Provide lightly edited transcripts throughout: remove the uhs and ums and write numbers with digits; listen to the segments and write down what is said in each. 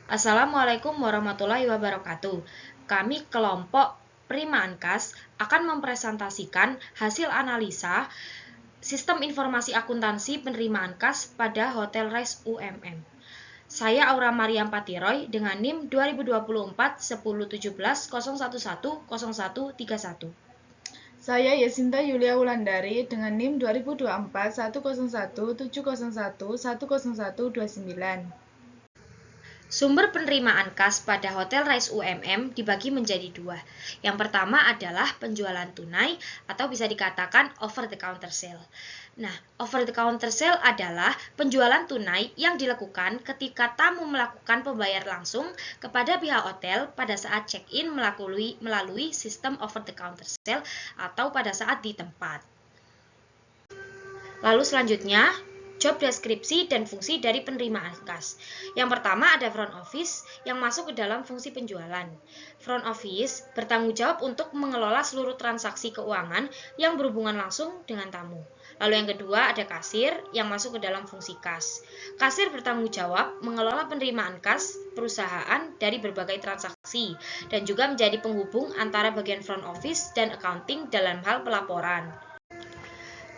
Assalamualaikum warahmatullahi wabarakatuh. Kami kelompok Penerimaan Kas akan mempresentasikan hasil analisa Sistem Informasi Akuntansi Penerimaan Kas pada Hotel Rise UMM. Saya Aura Mariam Patiroy dengan NIM 2024 1017 011 0131. Saya Yesinta Yulia Wulandari dengan NIM 2024 101 701 10129. Sumber penerimaan kas pada Hotel Rise UMM dibagi menjadi dua. Yang pertama adalah penjualan tunai atau bisa dikatakan over the counter sale. Nah, over the counter sale adalah penjualan tunai yang dilakukan ketika tamu melakukan pembayar langsung kepada pihak hotel pada saat check-in melalui sistem over the counter sale atau pada saat di tempat. Lalu selanjutnya, job deskripsi dan fungsi dari penerimaan kas. Yang pertama ada front office yang masuk ke dalam fungsi penjualan. Front office bertanggung jawab untuk mengelola seluruh transaksi keuangan yang berhubungan langsung dengan tamu. Lalu yang kedua ada kasir yang masuk ke dalam fungsi kas. Kasir bertanggung jawab mengelola penerimaan kas perusahaan dari berbagai transaksi dan juga menjadi penghubung antara bagian front office dan accounting dalam hal pelaporan.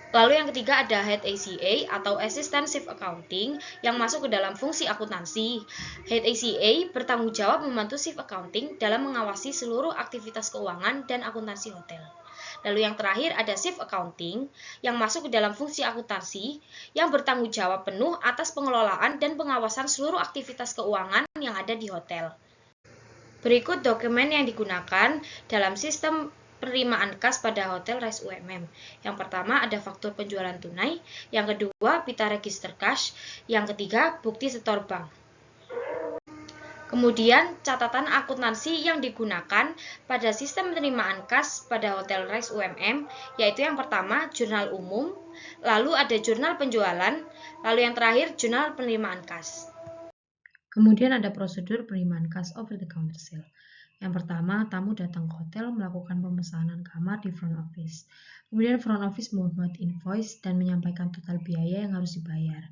Lalu yang ketiga ada Head ACA atau Assistant Chief Accounting yang masuk ke dalam fungsi akuntansi. Head ACA bertanggung jawab membantu Chief Accounting dalam mengawasi seluruh aktivitas keuangan dan akuntansi hotel. Lalu yang terakhir ada Chief Accounting yang masuk ke dalam fungsi akuntansi yang bertanggung jawab penuh atas pengelolaan dan pengawasan seluruh aktivitas keuangan yang ada di hotel. Berikut dokumen yang digunakan dalam sistem penerimaan kas pada Hotel Rise UMM. Yang pertama ada faktur penjualan tunai, yang kedua pita register cash, yang ketiga bukti setor bank. Kemudian catatan akuntansi yang digunakan pada sistem penerimaan kas pada Hotel Rise UMM, yaitu yang pertama jurnal umum, lalu ada jurnal penjualan, lalu yang terakhir jurnal penerimaan kas. Kemudian ada prosedur penerimaan kas over the counter sale. Yang pertama, tamu datang ke hotel melakukan pemesanan kamar di front office. Kemudian front office membuat invoice dan menyampaikan total biaya yang harus dibayar.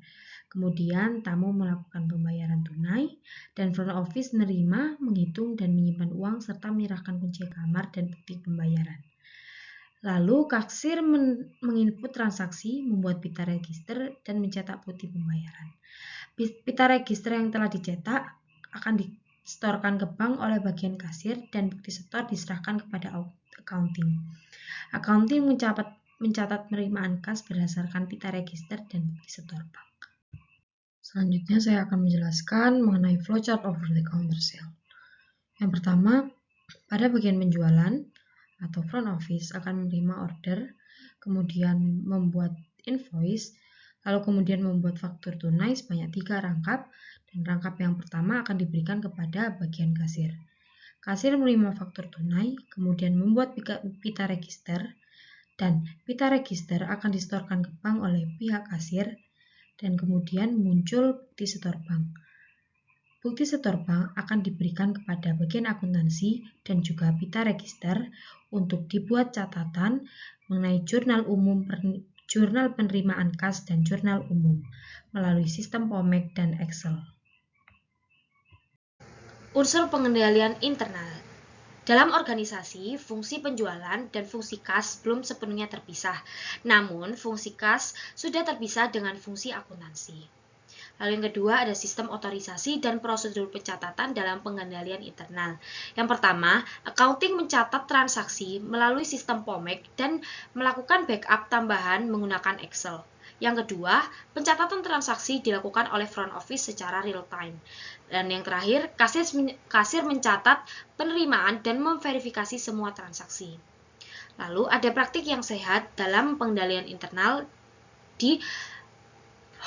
Kemudian tamu melakukan pembayaran tunai dan front office menerima, menghitung dan menyimpan uang serta menyerahkan kunci kamar dan bukti pembayaran. Lalu kasir menginput transaksi, membuat pita register dan mencetak bukti pembayaran. Pita register yang telah dicetak akan disetorkan ke bank oleh bagian kasir dan bukti setor diserahkan kepada accounting. Accounting mencatat penerimaan kas berdasarkan pita register dan bukti setor bank. Selanjutnya saya akan menjelaskan mengenai flowchart over the counter sale. Yang pertama, pada bagian penjualan atau front office akan menerima order, kemudian membuat invoice, lalu kemudian membuat faktur tunai sebanyak 3 rangkap, dan rangkap yang pertama akan diberikan kepada bagian kasir. Kasir menerima faktur tunai, kemudian membuat pita register, dan pita register akan disetorkan ke bank oleh pihak kasir, dan kemudian muncul bukti setor bank. Bukti setor bank akan diberikan kepada bagian akuntansi dan juga pita register untuk dibuat catatan mengenai jurnal penerimaan kas dan jurnal umum melalui sistem POMEC dan Excel. Unsur pengendalian internal. Dalam organisasi, fungsi penjualan dan fungsi kas belum sepenuhnya terpisah. Namun, fungsi kas sudah terpisah dengan fungsi akuntansi. Lalu yang kedua ada sistem otorisasi dan prosedur pencatatan dalam pengendalian internal. Yang pertama, accounting mencatat transaksi melalui sistem POMEC dan melakukan backup tambahan menggunakan Excel. Yang kedua, pencatatan transaksi dilakukan oleh front office secara real time. Dan yang terakhir, kasir mencatat penerimaan dan memverifikasi semua transaksi. Lalu ada praktik yang sehat dalam pengendalian internal di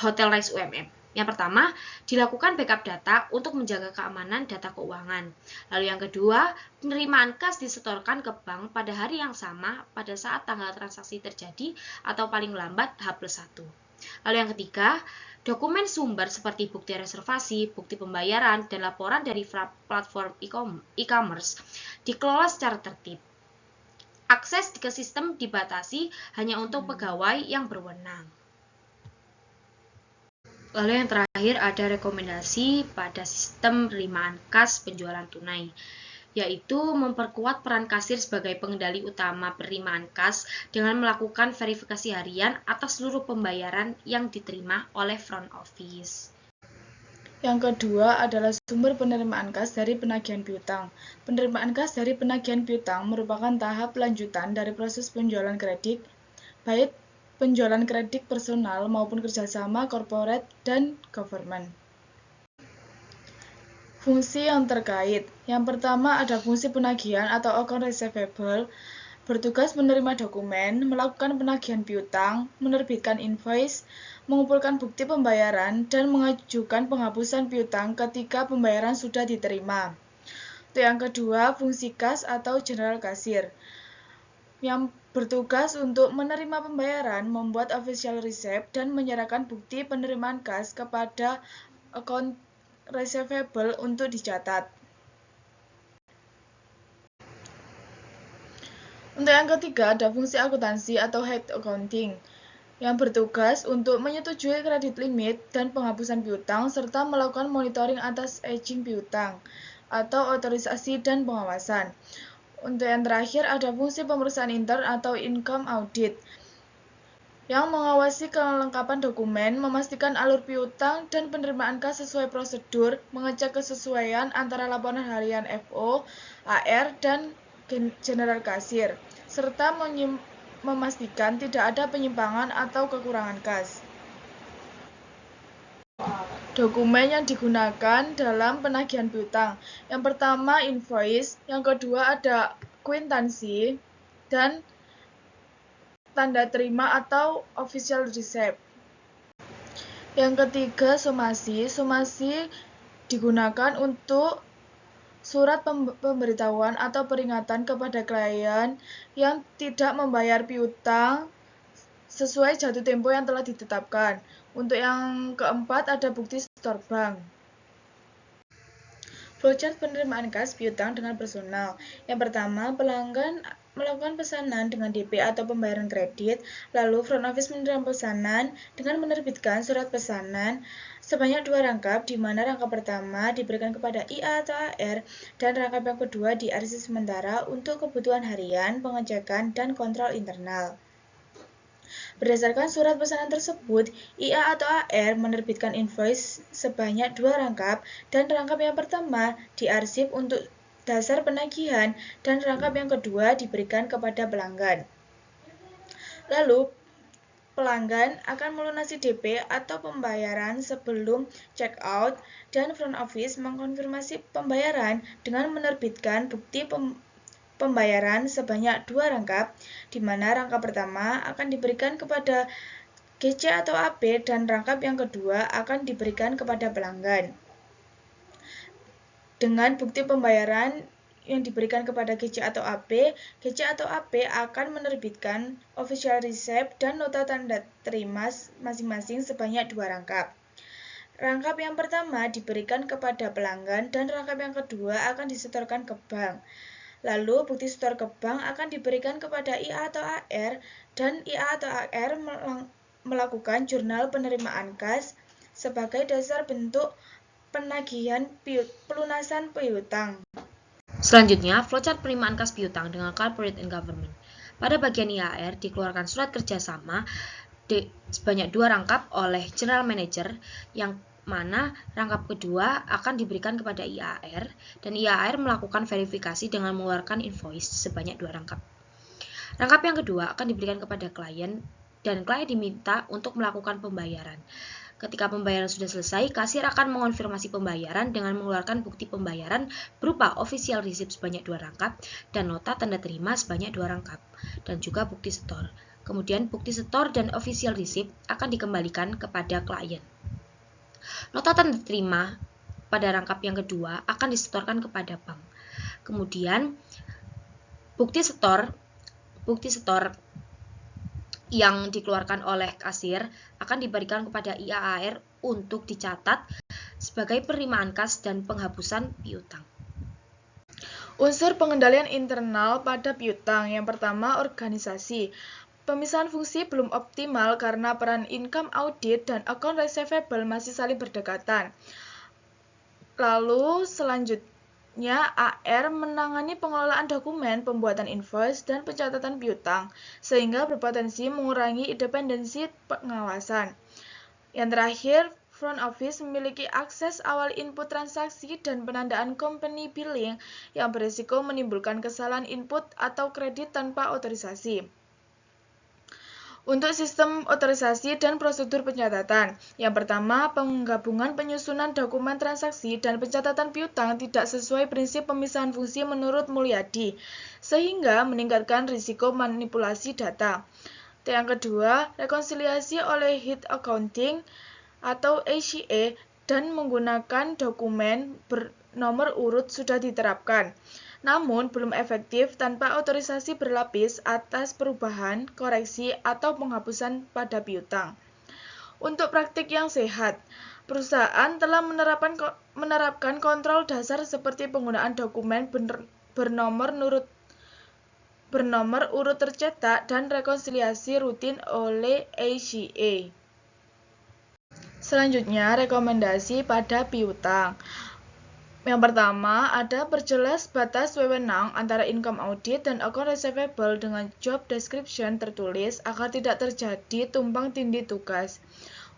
Hotel Rise UMM. Yang pertama, dilakukan backup data untuk menjaga keamanan data keuangan. Lalu yang kedua, penerimaan kas disetorkan ke bank pada hari yang sama pada saat tanggal transaksi terjadi atau paling lambat H+1. Lalu yang ketiga, dokumen sumber seperti bukti reservasi, bukti pembayaran, dan laporan dari platform e-commerce dikelola secara tertib. Akses ke sistem dibatasi hanya untuk pegawai yang berwenang. Lalu yang terakhir ada rekomendasi pada sistem penerimaan kas penjualan tunai, yaitu memperkuat peran kasir sebagai pengendali utama penerimaan kas dengan melakukan verifikasi harian atas seluruh pembayaran yang diterima oleh front office. Yang kedua adalah sumber penerimaan kas dari penagihan piutang. Penerimaan kas dari penagihan piutang merupakan tahap lanjutan dari proses penjualan kredit, baik penjualan kredit personal maupun kerjasama corporate dan government. Fungsi yang terkait. Yang pertama ada fungsi penagihan atau account receivable, bertugas menerima dokumen, melakukan penagihan piutang, menerbitkan invoice, mengumpulkan bukti pembayaran, dan mengajukan penghapusan piutang ketika pembayaran sudah diterima. Untuk yang kedua, fungsi kas atau general kasir, yang bertugas untuk menerima pembayaran, membuat official receipt, dan menyerahkan bukti penerimaan kas kepada account receivable untuk dicatat. Untuk yang ketiga, ada fungsi akuntansi atau head accounting, yang bertugas untuk menyetujui kredit limit dan penghapusan piutang, serta melakukan monitoring atas aging piutang, atau otorisasi dan pengawasan. Untuk yang terakhir, ada fungsi pemeriksaan intern atau income audit, yang mengawasi kelengkapan dokumen, memastikan alur piutang dan penerimaan kas sesuai prosedur, mengecek kesesuaian antara laporan harian FO, AR, dan general kasir, serta memastikan tidak ada penyimpangan atau kekurangan kas. Dokumen yang digunakan dalam penagihan piutang. Yang pertama invoice, yang kedua ada kwitansi, dan tanda terima atau official receipt. Yang ketiga somasi. Somasi digunakan untuk surat pemberitahuan atau peringatan kepada klien yang tidak membayar piutang sesuai jatuh tempo yang telah ditetapkan. Untuk yang keempat ada bukti setor bank. Flowchart penerimaan kas piutang dengan personal. Yang pertama, pelanggan melakukan pesanan dengan DP atau pembayaran kredit, lalu front office menerima pesanan dengan menerbitkan surat pesanan sebanyak 2 rangkap, di mana rangkap pertama diberikan kepada IA atau AR, dan rangkap yang kedua diarsip sementara untuk kebutuhan harian, pengecekan, dan kontrol internal. Berdasarkan surat pesanan tersebut, IA atau AR menerbitkan invoice sebanyak 2 rangkap, dan rangkap yang pertama diarsip untuk dasar penagihan, dan rangkap yang kedua diberikan kepada pelanggan. Lalu, pelanggan akan melunasi DP atau pembayaran sebelum check out, dan front office mengkonfirmasi pembayaran dengan menerbitkan bukti pembayaran sebanyak 2 rangkap, di mana rangkap pertama akan diberikan kepada GC atau AP, dan rangkap yang kedua akan diberikan kepada pelanggan. Dengan bukti pembayaran yang diberikan kepada GC atau AP, GC atau AP akan menerbitkan official receipt dan nota tanda terima masing-masing sebanyak 2 rangkap. Rangkap yang pertama diberikan kepada pelanggan, dan rangkap yang kedua akan disetorkan ke bank. Lalu bukti setor ke bank akan diberikan kepada IA atau AR, dan IA atau AR melakukan jurnal penerimaan kas sebagai dasar bentuk penagihan pelunasan piutang. Selanjutnya, flowchart penerimaan kas piutang dengan corporate and government. Pada bagian IAR dikeluarkan surat kerjasama sebanyak 2 rangkap oleh General Manager, yang mana rangkap kedua akan diberikan kepada IAR, dan IAR melakukan verifikasi dengan mengeluarkan invoice sebanyak 2 rangkap. Rangkap yang kedua akan diberikan kepada klien, dan klien diminta untuk melakukan pembayaran. Ketika pembayaran sudah selesai, kasir akan mengonfirmasi pembayaran dengan mengeluarkan bukti pembayaran berupa official receipt sebanyak 2 rangkap dan nota tanda terima sebanyak 2 rangkap, dan juga bukti setor. Kemudian bukti setor dan official receipt akan dikembalikan kepada klien. Nota tanda terima pada rangkap yang kedua akan disetorkan kepada bank. Kemudian bukti setor yang dikeluarkan oleh kasir akan diberikan kepada IAR untuk dicatat sebagai penerimaan kas dan penghapusan piutang. Unsur pengendalian internal pada piutang. Yang pertama, organisasi. Pemisahan fungsi belum optimal karena peran income audit dan account receivable masih saling berdekatan. Lalu selanjutnya AR menangani pengelolaan dokumen, pembuatan invoice, dan pencatatan piutang, sehingga berpotensi mengurangi independensi pengawasan. Yang terakhir, front office memiliki akses awal input transaksi dan penandaan company billing yang berisiko menimbulkan kesalahan input atau kredit tanpa otorisasi. Untuk sistem otorisasi dan prosedur pencatatan, yang pertama, penggabungan penyusunan dokumen transaksi dan pencatatan piutang tidak sesuai prinsip pemisahan fungsi menurut Mulyadi, sehingga meningkatkan risiko manipulasi data. Yang kedua, rekonsiliasi oleh Head Accounting atau ACA dan menggunakan dokumen bernomor urut sudah diterapkan, namun belum efektif tanpa otorisasi berlapis atas perubahan, koreksi, atau penghapusan pada piutang. Untuk praktik yang sehat, perusahaan telah menerapkan kontrol dasar seperti penggunaan dokumen bernomor urut tercetak dan rekonsiliasi rutin oleh ACA. Selanjutnya, rekomendasi pada piutang. Yang pertama, ada perjelas batas wewenang antara income audit dan account receivable dengan job description tertulis agar tidak terjadi tumpang tindih tugas.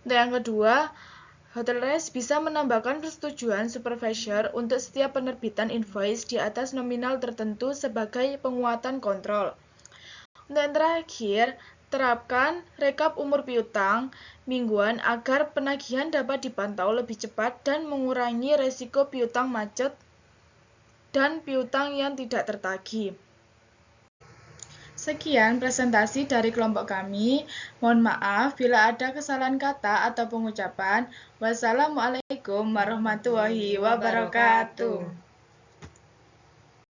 Untuk yang kedua, Hotelres bisa menambahkan persetujuan supervisor untuk setiap penerbitan invoice di atas nominal tertentu sebagai penguatan kontrol. Untuk yang terakhir, terapkan rekap umur piutang mingguan agar penagihan dapat dipantau lebih cepat dan mengurangi resiko piutang macet dan piutang yang tidak tertagih. Sekian presentasi dari kelompok kami. Mohon maaf bila ada kesalahan kata atau pengucapan. Wassalamualaikum warahmatullahi wabarakatuh.